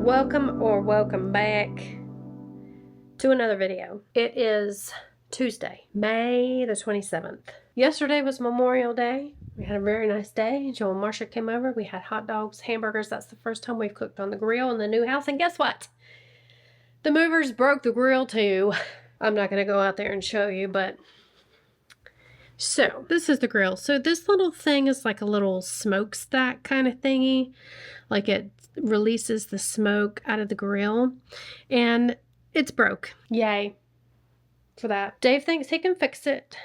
Welcome back to another video. It is Tuesday, May the 27th. Yesterday was Memorial Day. We had a very nice day. Joe and Marsha came over. We had hot dogs, hamburgers. That's the first time we've cooked on the grill in the new house. And guess what? The movers broke the grill too. I'm not going to go out there and show you, but... So, this is the grill. So, this little thing is like a little smokestack kind of thingy. Like it releases the smoke out of the grill. And it's broke. Yay for that. Dave thinks he can fix it.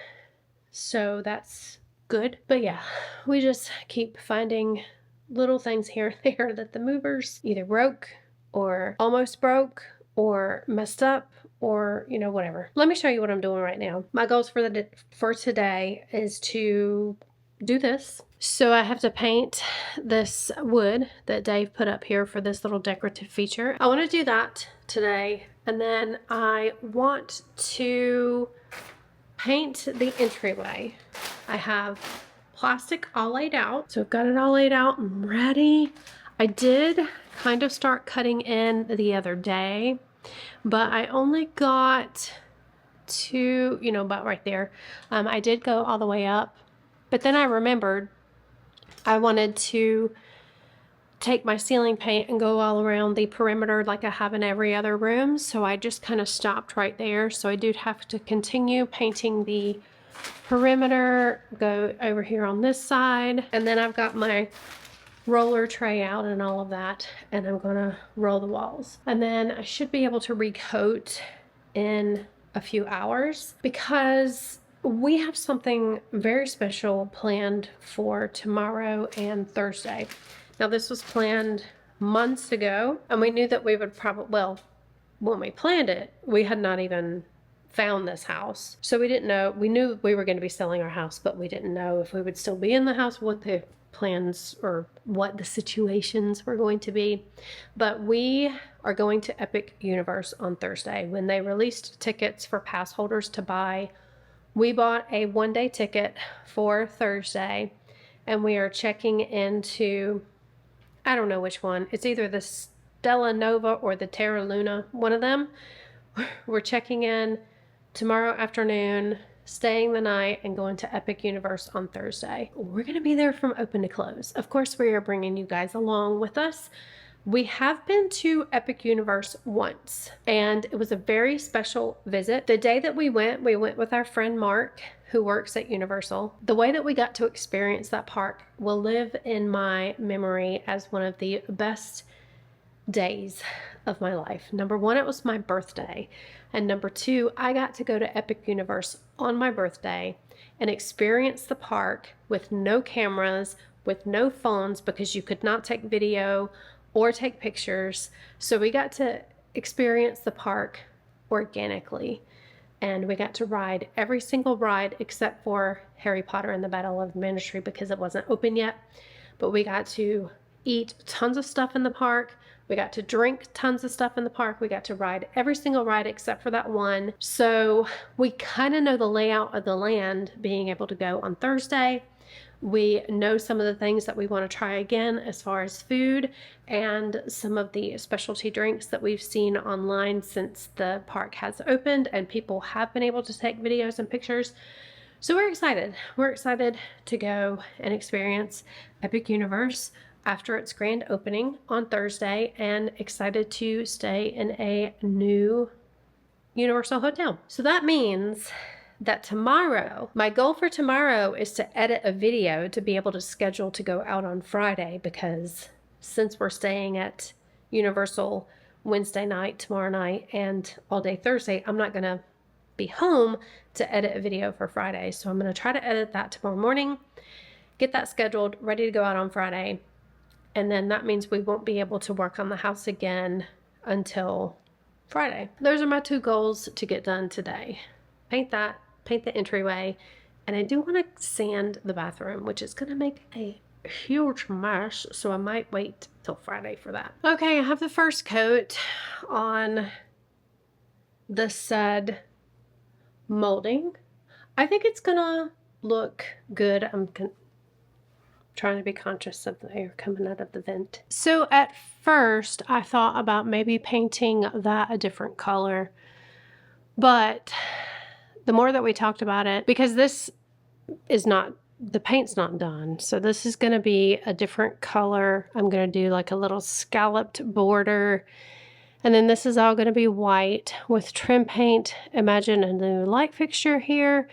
So, that's good. But yeah, we just keep finding little things here and there that the movers either broke or almost broke or messed up, or, you know, whatever. Let me show you what I'm doing right now. My goals for today is to do this. So I have to paint this wood that Dave put up here for this little decorative feature. I want to do that today. And then I want to paint the entryway. I have plastic all laid out. So I've got it all laid out. I'm ready. I did kind of start cutting in the other day, but I only got to, you know, about right there. I did go all the way up, but then I remembered I wanted to take my ceiling paint and go all around the perimeter like I have in every other room. So I just kind of stopped right there. So I do have to continue painting the perimeter, go over here on this side. And then I've got my roller tray out and all of that, and I'm gonna roll the walls, and then I should be able to recoat in a few hours because we have something very special planned for tomorrow and Thursday. Now this was planned months ago, and we knew that we would probably, well, when we planned it, we had not even found this house, so we didn't know. We knew we were going to be selling our house, but we didn't know if we would still be in the house, what the plans or what the situations were going to be. But we are going to Epic Universe on Thursday. When they released tickets for pass holders to buy, we bought a one-day ticket for Thursday, and we are checking into, I don't know which one. It's either the Stella Nova or the Terra Luna, one of them. We're checking in tomorrow afternoon, staying the night, and going to Epic Universe on Thursday. We're going to be there from open to close. Of course, we are bringing you guys along with us. We have been to Epic Universe once, and it was a very special visit. The day that we went with our friend Mark, who works at Universal. The way that we got to experience that park will live in my memory as one of the best days of my life. Number one, it was my birthday. And number two, I got to go to Epic Universe on my birthday and experience the park with no cameras, with no phones, because you could not take video or take pictures. So we got to experience the park organically. And we got to ride every single ride except for Harry Potter and the Battle of Ministry because it wasn't open yet. But we got to eat tons of stuff in the park. We got to drink tons of stuff in the park. We got to ride every single ride except for that one. So we kind of know the layout of the land being able to go on Thursday. We know some of the things that we want to try again as far as food and some of the specialty drinks that we've seen online since the park has opened and people have been able to take videos and pictures. So we're excited. We're excited to go and experience Epic Universe after its grand opening on Thursday, and excited to stay in a new Universal hotel. So that means that tomorrow, my goal for tomorrow is to edit a video to be able to schedule to go out on Friday, because since we're staying at Universal Wednesday night, tomorrow night, and all day Thursday, I'm not gonna be home to edit a video for Friday. So I'm gonna try to edit that tomorrow morning, get that scheduled, ready to go out on Friday. And then that means we won't be able to work on the house again until Friday. Those are my two goals to get done today. Paint that, paint the entryway, and I do want to sand the bathroom, which is going to make a huge mess, so I might wait till Friday for that. Okay, I have the first coat on the stud molding. I think it's going to look good. I'm trying to be conscious of the air coming out of the vent. So at first I thought about maybe painting that a different color, but the more that we talked about it, because this is not, the paint's not done, so this is going to be a different color. I'm going to do like a little scalloped border, and then this is all going to be white with trim paint. Imagine a new light fixture here.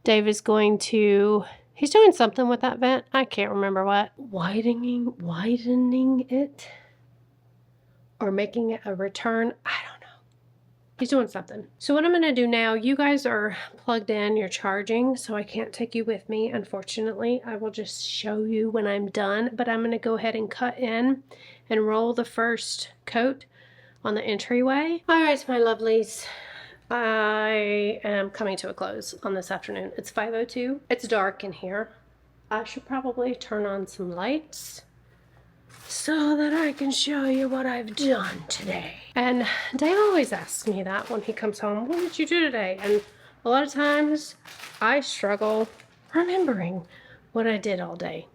Dave is going to, he's doing something with that vent. I can't remember what. Widening it, or making it a return. I don't know. He's doing something. So what I'm going to do now, you guys are plugged in, you're charging, so I can't take you with me, unfortunately. I will just show you when I'm done, but I'm going to go ahead and cut in and roll the first coat on the entryway. All right, my lovelies. I am coming to a close on this afternoon. It's 5:02. It's dark in here. I should probably turn on some lights so that I can show you what I've done today. And Dave always asks me that when he comes home. What did you do today? And a lot of times I struggle remembering what I did all day.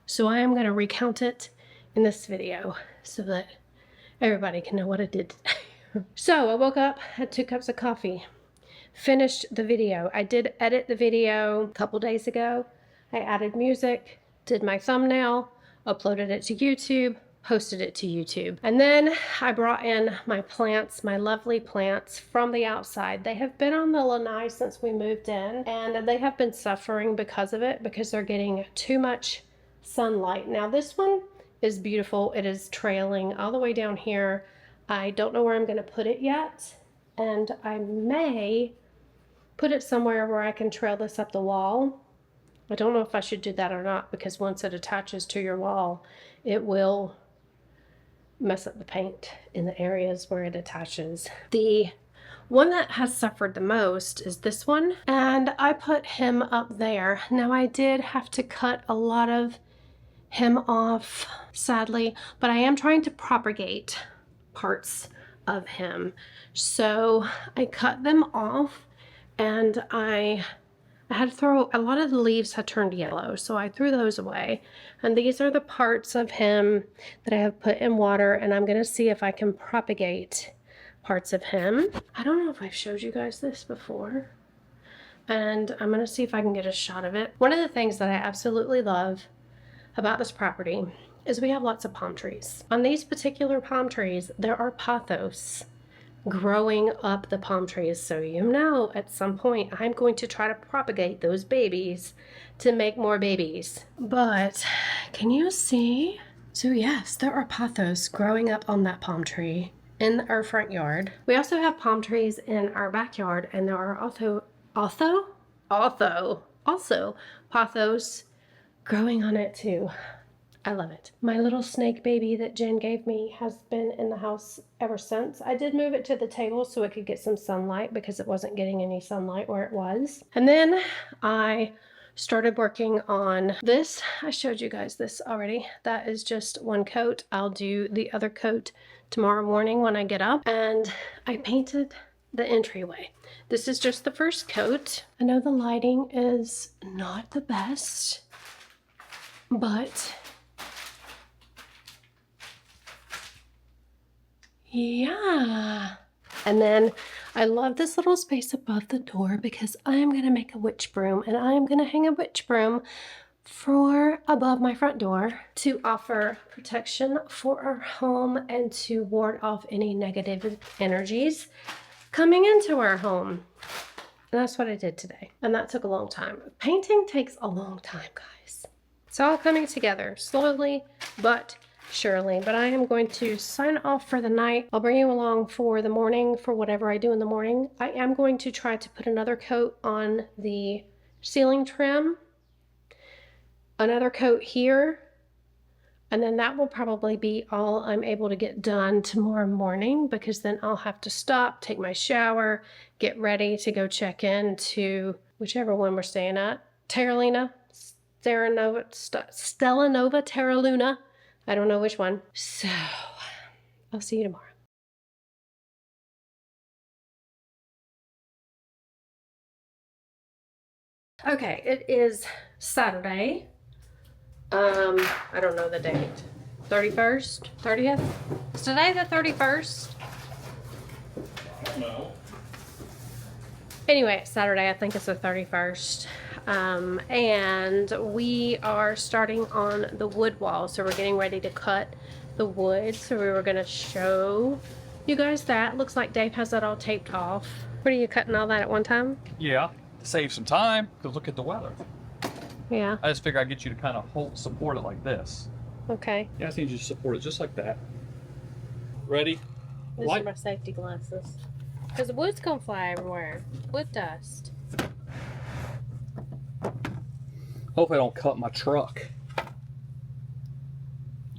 So I am going to recount it in this video so that everybody can know what I did today. So I woke up, had 2 cups of coffee, finished the video. I did edit the video a couple days ago. I added music, did my thumbnail, uploaded it to YouTube, posted it to YouTube. And then I brought in my plants, my lovely plants from the outside. They have been on the lanai since we moved in, and they have been suffering because of it, because they're getting too much sunlight. Now this one is beautiful. It is trailing all the way down here. I don't know where I'm going to put it yet, and I may put it somewhere where I can trail this up the wall. I don't know if I should do that or not, because once it attaches to your wall, it will mess up the paint in the areas where it attaches. The one that has suffered the most is this one, and I put him up there. Now I did have to cut a lot of him off, sadly, but I am trying to propagate parts of him. So I cut them off, and I had to throw, a lot of the leaves had turned yellow, so I threw those away. And these are the parts of him that I have put in water, and I'm going to see if I can propagate parts of him. I don't know if I've showed you guys this before, and I'm going to see if I can get a shot of it. One of the things that I absolutely love about this property is we have lots of palm trees. On these particular palm trees, there are pothos growing up the palm trees. So you know, at some point I'm going to try to propagate those babies to make more babies. But can you see? So yes, there are pothos growing up on that palm tree in our front yard. We also have palm trees in our backyard, and there are also pothos growing on it too. I love it. My little snake baby that Jen gave me has been in the house ever since. I did move it to the table so it could get some sunlight, because it wasn't getting any sunlight where it was. And then I started working on this. I showed you guys this already. That is just one coat. I'll do the other coat tomorrow morning when I get up. And I painted the entryway. This is just the first coat. I know the lighting is not the best, but yeah. And then I love this little space above the door, because I am going to make a witch broom, and I am going to hang a witch broom for above my front door to offer protection for our home and to ward off any negative energies coming into our home. And that's what I did today. And that took a long time. Painting takes a long time, guys. It's all coming together slowly but surely. But I am going to sign off for the night. I'll bring you along for the morning for whatever I do in the morning. I am going to try to put another coat on the ceiling trim, another coat here, and then that will probably be all I'm able to get done tomorrow morning, because then I'll have to stop, take my shower, get ready to go check in to whichever one we're staying at. Terralina, Stella Nova, Terra Luna. I don't know which one. So I'll see you tomorrow. Okay, it is Saturday, I don't know the date. 31st? 30th? Is today the 31st? I don't know. Anyway, Saturday, I think it's the 31st. And we are starting on the wood wall. So we're getting ready to cut the wood. So we were going to show you guys that. Looks like Dave has that all taped off. What are you cutting all that at one time? Yeah, to save some time, because look at the weather. Yeah. I just figured I'd get you to kind of support it like this. Okay. Yeah, I just need you to support it just like that. Ready? These are my safety glasses. Because the wood's going to fly everywhere. Wood dust. Hopefully I don't cut my truck.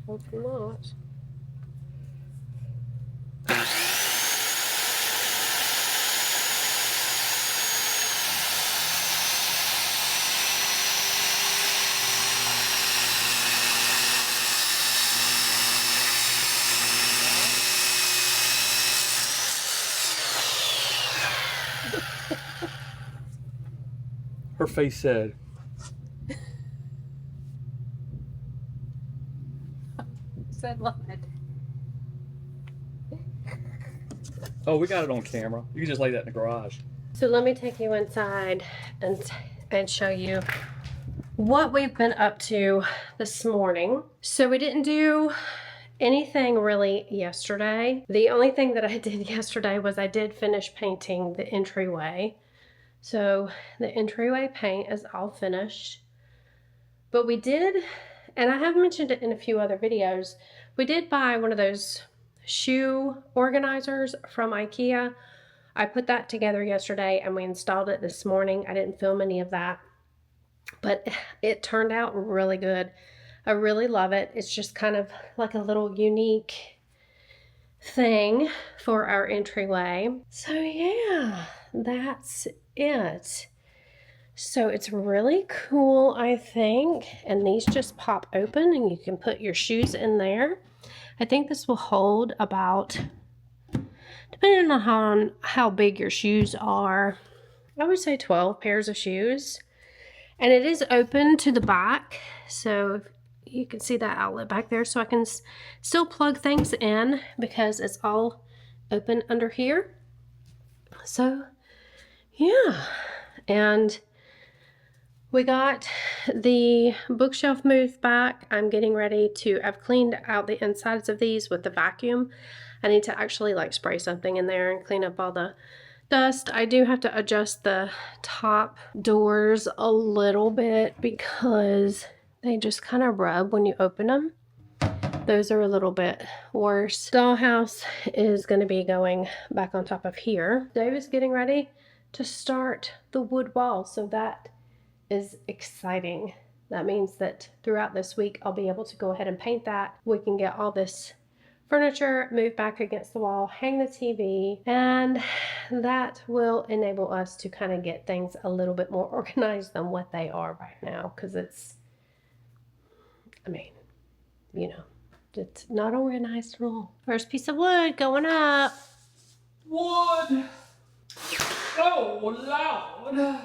Hopefully not. Her face said, Said what? oh, we got it on camera. You can just lay that in the garage. So let me take you inside and show you what we've been up to this morning. So we didn't do anything really yesterday. The only thing that I did yesterday was I did finish painting the entryway. So the entryway paint is all finished. But we did, and I have mentioned it in a few other videos, we did buy one of those shoe organizers from IKEA. I put that together yesterday and we installed it this morning. I didn't film any of that, but it turned out really good. I really love it. It's just kind of like a little unique thing for our entryway. So yeah, that's it. So it's really cool, I think. And these just pop open and you can put your shoes in there. I think this will hold about, depending on how big your shoes are, I would say 12 pairs of shoes. And it is open to the back. So you can see that outlet back there. So I can still plug things in because it's all open under here. So yeah. And we got the bookshelf moved back. I'm getting ready to, I've cleaned out the insides of these with the vacuum. I need to actually like spray something in there and clean up all the dust. I do have to adjust the top doors a little bit because they just kind of rub when you open them. Those are a little bit worse. Dollhouse is going to be going back on top of here. Dave is getting ready to start the wood wall, so that is exciting. That means that throughout this week I'll be able to go ahead and paint that. We can get all this furniture moved back against the wall, hang the TV, and that will enable us to kind of get things a little bit more organized than what they are right now, because it's, I mean, you know, it's not organized at all. First piece of wood going up. Wood! Oh, Lord!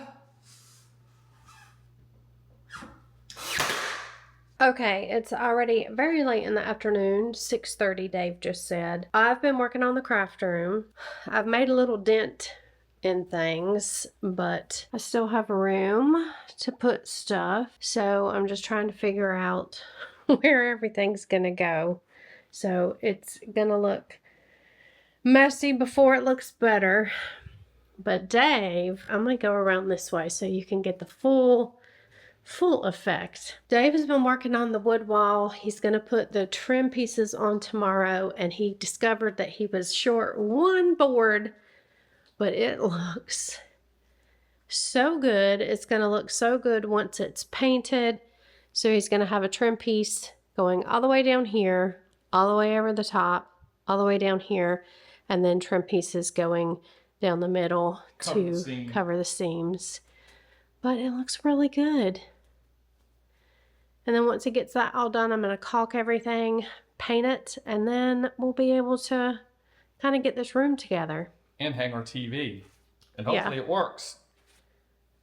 Okay, it's already very late in the afternoon, 6:30, Dave just said. I've been working on the craft room. I've made a little dent in things, but I still have room to put stuff. So I'm just trying to figure out where everything's gonna go. So it's gonna look messy before it looks better. But Dave, I'm gonna go around this way so you can get the full effect. Dave has been working on the wood wall. He's going to put the trim pieces on tomorrow, and he discovered that he was short one board, but it looks so good. It's going to look so good once it's painted. So he's going to have a trim piece going all the way down here, all the way over the top, all the way down here, and then trim pieces going down the middle to cover the seams. But it looks really good. And then once he gets that all done, I'm going to caulk everything, paint it, and then we'll be able to kind of get this room together. And hang our TV. And hopefully it works.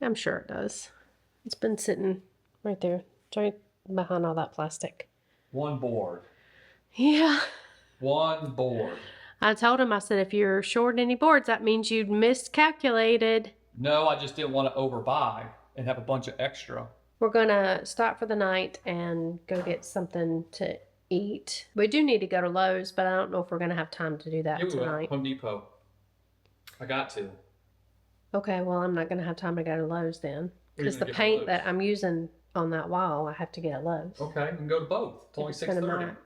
I'm sure it does. It's been sitting right there. behind all that plastic. One board. Yeah. One board. I told him, I said, if you're short any boards, that means you'd miscalculated. No, I just didn't want to overbuy and have a bunch of extra. We're going to stop for the night and go get something to eat. We do need to go to Lowe's, but I don't know if we're going to have time to do that tonight. Home Depot. I got to. Okay, well, I'm not going to have time to go to Lowe's then. Because the paint that I'm using on that wall, I have to get at Lowe's. Okay, we can go to both. It's only 6:30.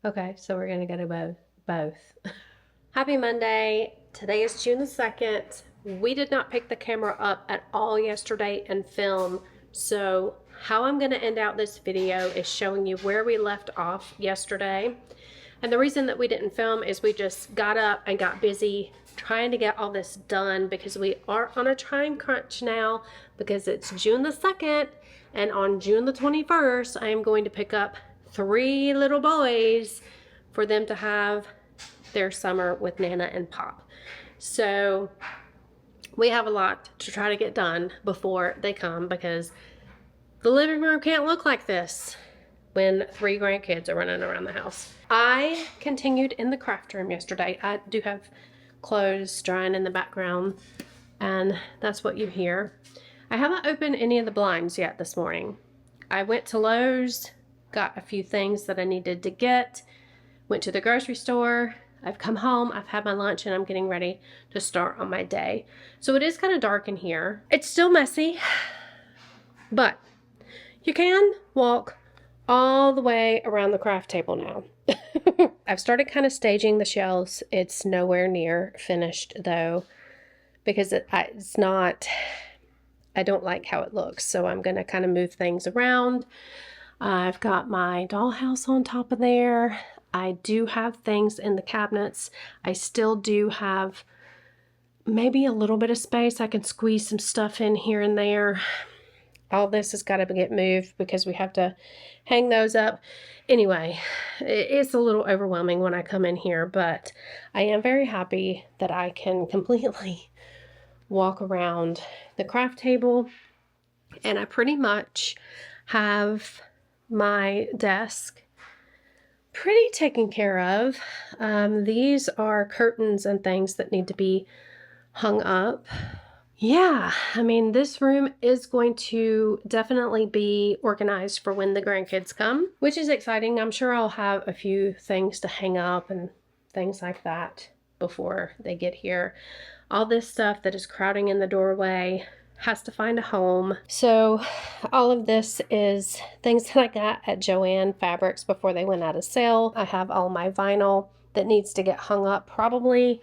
Okay, so we're going to go to both. Happy Monday. Today is June the 2nd. We did not pick the camera up at all yesterday and film. So how I'm going to end out this video is showing you where we left off yesterday. And the reason that we didn't film is we just got up and got busy trying to get all this done because we are on a time crunch now because it's June the 2nd. And on June the 21st, I am going to pick up 3 little boys for them to have their summer with Nana and Pop. So we have a lot to try to get done before they come because the living room can't look like this when 3 grandkids are running around the house. I continued in the craft room yesterday. I do have clothes drying in the background, and that's what you hear. I haven't opened any of the blinds yet this morning. I went to Lowe's, got a few things that I needed to get, went to the grocery store. I've come home, I've had my lunch, and I'm getting ready to start on my day. So it is kind of dark in here. It's still messy, but you can walk all the way around the craft table now. I've started kind of staging the shelves. It's nowhere near finished though, because it's not, I don't like how it looks. So I'm going to kind of move things around. I've got my dollhouse on top of there. I do have things in the cabinets. I still do have maybe a little bit of space. I can squeeze some stuff in here and there. All this has got to get moved because we have to hang those up. Anyway, it's a little overwhelming when I come in here, but I am very happy that I can completely walk around the craft table. And I pretty much have my desk pretty taken care of. These are curtains and things that need to be hung up. Yeah, I mean, this room is going to definitely be organized for when the grandkids come, which is exciting. I'm sure I'll have a few things to hang up and things like that before they get here. All this stuff that is crowding in the doorway has to find a home. So all of this is things that I got at Joann Fabrics before they went out of sale. I have all my vinyl that needs to get hung up probably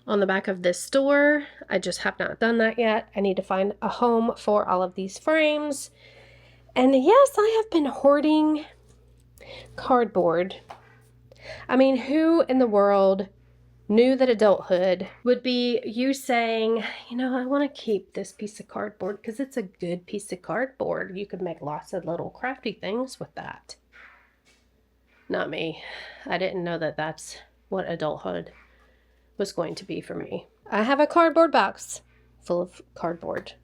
on the back of this door. I just have not done that yet. I need to find a home for all of these frames. And yes, I have been hoarding cardboard. I mean, who in the world knew that adulthood would be you saying, you know, I want to keep this piece of cardboard because it's a good piece of cardboard. You could make lots of little crafty things with that. Not me. I didn't know that that's what adulthood was going to be for me. I have a cardboard box full of cardboard.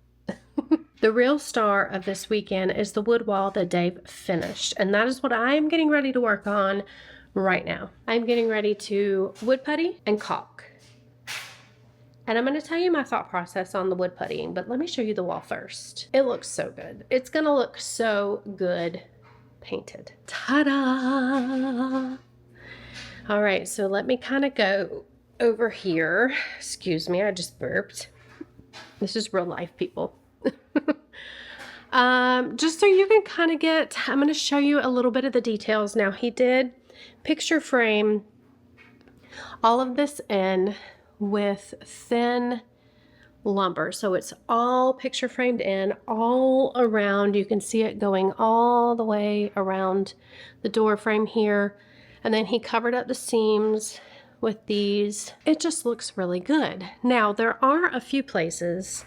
The real star of this weekend is the wood wall that Dave finished, and that is what I am getting ready to work on right now. I'm getting ready to wood putty and caulk. And I'm going to tell you my thought process on the wood puttying, but let me show you the wall first. It looks so good. It's going to look so good painted. Ta-da! All right, so let me kind of go over here. Excuse me, I just burped. This is real life, people. Just so you can kind of get, I'm going to show you a little bit of the details. Now, he did picture frame all of this in with thin lumber. So it's all picture framed in all around. You can see it going all the way around the door frame here. And then he covered up the seams with these. It just looks really good. Now, there are a few places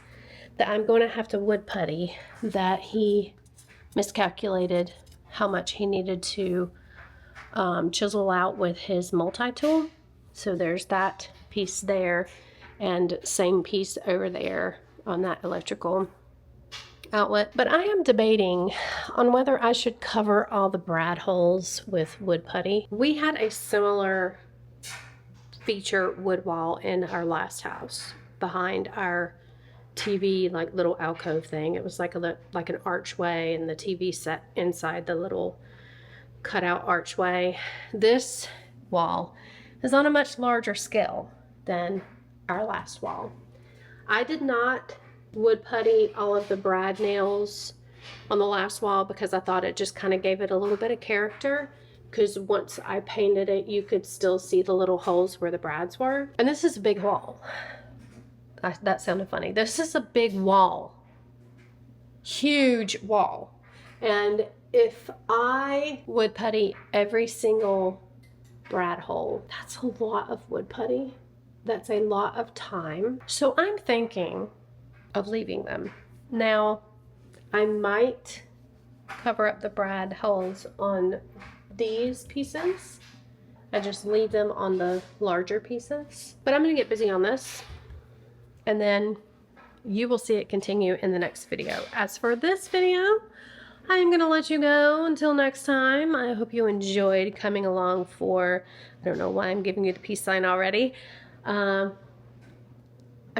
that I'm going to have to wood putty that he miscalculated how much he needed to chisel out with his multi-tool. So there's that piece there and same piece over there on that electrical outlet. But I am debating on whether I should cover all the brad holes with wood putty. We had a similar feature wood wall in our last house behind our TV, like little alcove thing. It was like an archway, and the TV set inside the little cutout archway. This wall is on a much larger scale than our last wall. I did not wood putty all of the brad nails on the last wall because I thought it just kind of gave it a little bit of character, because once I painted it, you could still see the little holes where the brads were. And this is a big wall. That sounded funny. This is a big wall. Huge wall. And if I wood putty every single brad hole, that's a lot of wood putty. That's a lot of time. So I'm thinking of leaving them. Now, I might cover up the brad holes on these pieces and just leave them on the larger pieces. But I'm gonna get busy on this, and then you will see it continue in the next video. As for this video, I'm gonna let you go until next time. I hope you enjoyed coming along for, I don't know why I'm giving you the peace sign already. I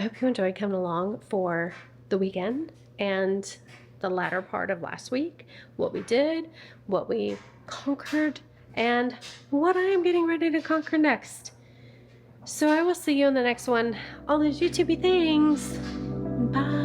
hope you enjoyed coming along for the weekend and the latter part of last week, what we did, what we conquered, and what I am getting ready to conquer next. So I will see you in the next one. All those YouTubey things. Bye.